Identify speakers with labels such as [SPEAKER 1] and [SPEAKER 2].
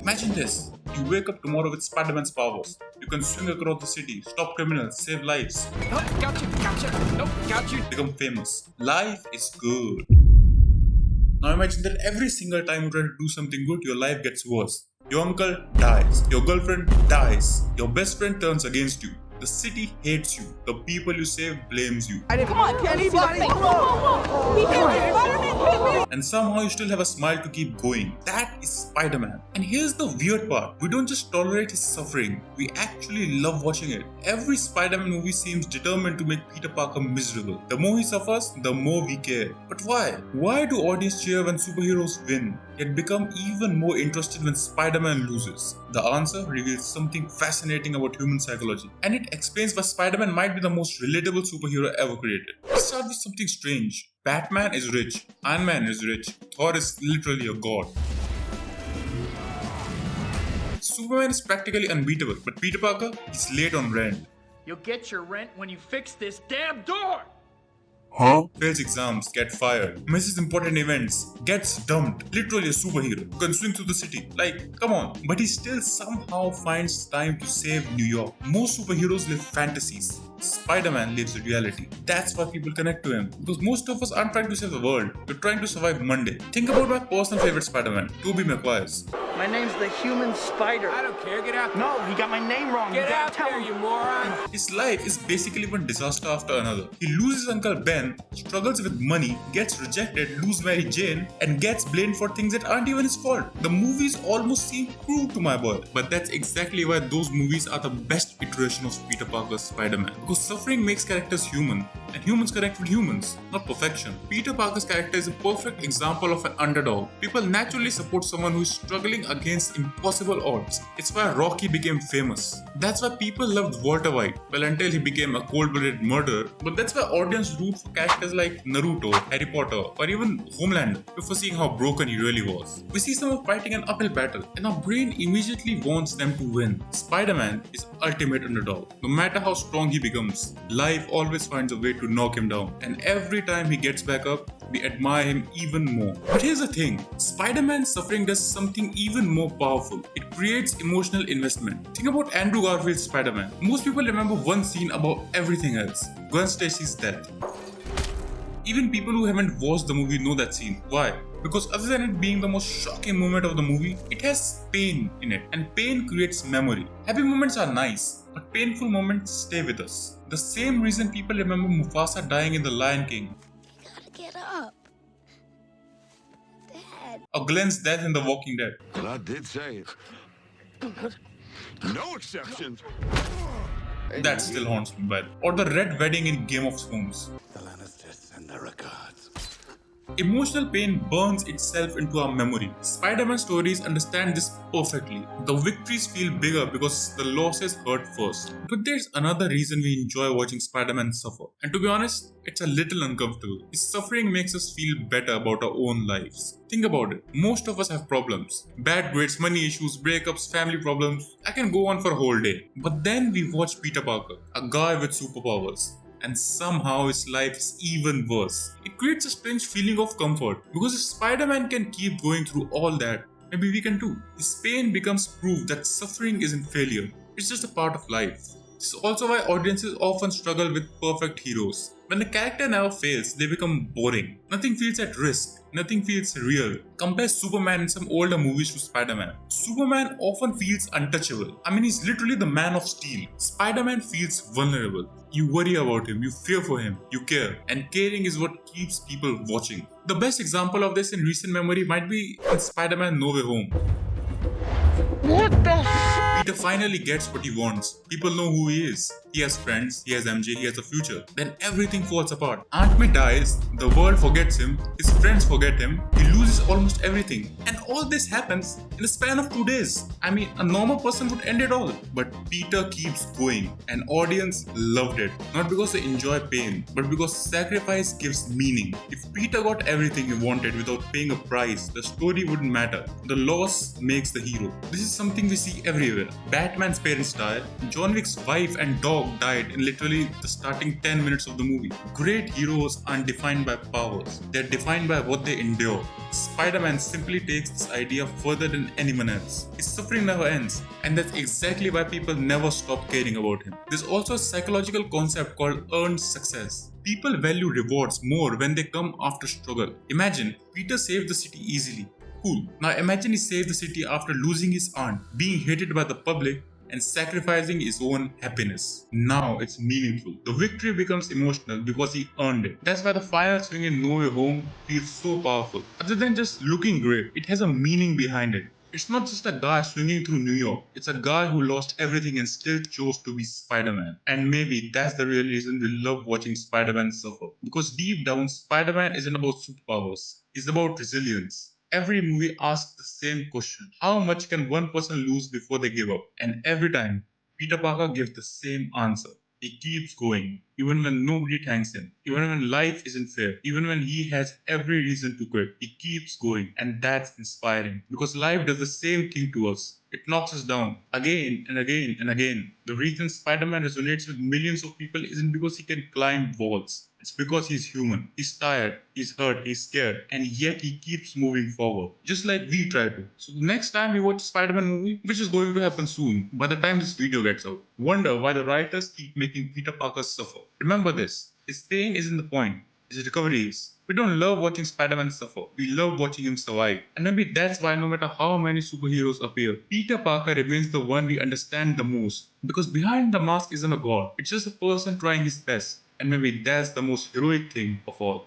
[SPEAKER 1] Imagine this. You wake up tomorrow with Spider-Man's powers. You can swing across the city, stop criminals, save lives.
[SPEAKER 2] Oh, gotcha. Nope, got you.
[SPEAKER 1] Become famous. Life is good. Now imagine that every single time you try to do something good, your life gets worse. Your uncle dies. Your girlfriend dies. Your best friend turns against you. The city hates you. The people you save blames you.
[SPEAKER 3] Come on, anybody! Whoa!
[SPEAKER 1] And somehow you still have a smile to keep going. That is Spider-Man. And here's the weird part. We don't just tolerate his suffering. We actually love watching it. Every Spider-Man movie seems determined to make Peter Parker miserable. The more he suffers, the more we care. But why? Why do audiences cheer when superheroes win, yet become even more interested when Spider-Man loses? The answer reveals something fascinating about human psychology. And it explains why Spider-Man might be the most relatable superhero ever created. Let's start with something strange. Batman is rich, Iron Man is rich, Thor is literally a god. Superman is practically unbeatable, but Peter Parker is late on rent.
[SPEAKER 2] You'll get your rent when you fix this damn door!
[SPEAKER 1] Fails exams, get fired, misses important events, gets dumped, literally a superhero, can swing through the city, like, come on. But he still somehow finds time to save New York. Most superheroes live fantasies. Spider-Man lives reality. That's why people connect to him. Because most of us aren't trying to save the world, we're trying to survive Monday. Think about my personal favorite Spider-Man, Tobey Maguire's.
[SPEAKER 4] My name's the Human Spider.
[SPEAKER 2] I don't care, get out there.
[SPEAKER 4] No, he got my name wrong.
[SPEAKER 2] Get
[SPEAKER 4] You gotta
[SPEAKER 2] out
[SPEAKER 4] tell
[SPEAKER 2] there,
[SPEAKER 4] him.
[SPEAKER 2] you moron!
[SPEAKER 1] His life is basically one disaster after another. He loses Uncle Ben, struggles with money, gets rejected, loses Mary Jane, and gets blamed for things that aren't even his fault. The movies almost seem cruel to my boy. But that's exactly why those movies are the best iteration of Peter Parker's Spider-Man. Because suffering makes characters human, and humans connect with humans, not perfection. Peter Parker's character is a perfect example of an underdog. People naturally support someone who is struggling against impossible odds. It's why Rocky became famous. That's why people loved Walter White, well, until he became a cold-blooded murderer. But that's why audience root for characters like Naruto, Harry Potter, or even Homeland before seeing how broken he really was. We see someone fighting an uphill battle, and our brain immediately wants them to win. Spider-Man is ultimate underdog. No matter how strong he becomes, life always finds a way to knock him down. And every time he gets back up, we admire him even more. But here's the thing, Spider-Man's suffering does something even more powerful. It creates emotional investment. Think about Andrew Garfield's Spider-Man. Most people remember one scene above everything else, Gwen Stacy's death. Even people who haven't watched the movie know that scene. Why? Because other than it being the most shocking moment of the movie, it has pain in it, and pain creates memory. Happy moments are nice, but painful moments stay with us. The same reason people remember Mufasa dying in The Lion King,
[SPEAKER 5] Get up. Dad.
[SPEAKER 1] or Glenn's death in The Walking Dead.
[SPEAKER 6] Well, I did say it. No exceptions.
[SPEAKER 1] That still haunts me, but or the red wedding in Game of Thrones.
[SPEAKER 6] The Lannisters send their regards.
[SPEAKER 1] Emotional pain burns itself into our memory. Spider-Man stories understand this perfectly. The victories feel bigger because the losses hurt first. But there's another reason we enjoy watching Spider-Man suffer. And to be honest, it's a little uncomfortable. His suffering makes us feel better about our own lives. Think about it. Most of us have problems. Bad grades, money issues, breakups, family problems. I can go on for a whole day. But then we watch Peter Parker, a guy with superpowers. And somehow his life is even worse. It creates a strange feeling of comfort, because if Spider-Man can keep going through all that, maybe we can too. His pain becomes proof that suffering isn't failure, it's just a part of life. This is also why audiences often struggle with perfect heroes. When a character never fails, they become boring. Nothing feels at risk. Nothing feels real. Compare Superman in some older movies to Spider-Man. Superman often feels untouchable. I mean, he's literally the Man of Steel. Spider-Man feels vulnerable. You worry about him, you fear for him, you care. And caring is what keeps people watching. The best example of this in recent memory might be in Spider-Man No Way Home. Peter finally gets what he wants. People know who he is. He has friends, he has MJ, he has a future. Then everything falls apart. Aunt May dies, the world forgets him, his friends forget him, he loses almost everything. And all this happens in the span of 2 days. I mean, a normal person would end it all. But Peter keeps going. And audience loved it. Not because they enjoy pain, but because sacrifice gives meaning. If Peter got everything he wanted without paying a price, the story wouldn't matter. The loss makes the hero. This is something we see everywhere. Batman's parents die, John Wick's wife and dog dog died in literally the starting 10 minutes of the movie. Great heroes aren't defined by powers, they're defined by what they endure. Spider-Man simply takes this idea further than anyone else. His suffering never ends, and that's exactly why people never stop caring about him. There's also a psychological concept called earned success. People value rewards more when they come after struggle. Imagine, Peter saved the city easily. Cool. Now imagine he saved the city after losing his aunt, being hated by the public, and sacrificing his own happiness. Now it's meaningful. The victory becomes emotional because he earned it. That's why the final swing in No Way Home feels so powerful. Other than just looking great, it has a meaning behind it. It's not just a guy swinging through New York. It's a guy who lost everything and still chose to be Spider-Man. And maybe that's the real reason we love watching Spider-Man suffer. Because deep down, Spider-Man isn't about superpowers. It's about resilience. Every movie asks the same question. How much can one person lose before they give up? And every time, Peter Parker gives the same answer. He keeps going, even when nobody thanks him, even when life isn't fair, even when he has every reason to quit. He keeps going, and that's inspiring because life does the same thing to us. It knocks us down again and again and again. The reason Spider-Man resonates with millions of people isn't because he can climb walls. It's because he's human. He's tired, he's hurt, he's scared, and yet he keeps moving forward. Just like we try to. So the next time we watch a Spider-Man movie, which is going to happen soon, by the time this video gets out, wonder why the writers keep making Peter Parker suffer. Remember this. His pain isn't the point. His recovery is. We don't love watching Spider-Man suffer. We love watching him survive. And maybe that's why no matter how many superheroes appear, Peter Parker remains the one we understand the most. Because behind the mask isn't a god. It's just a person trying his best. And maybe that's the most heroic thing of all.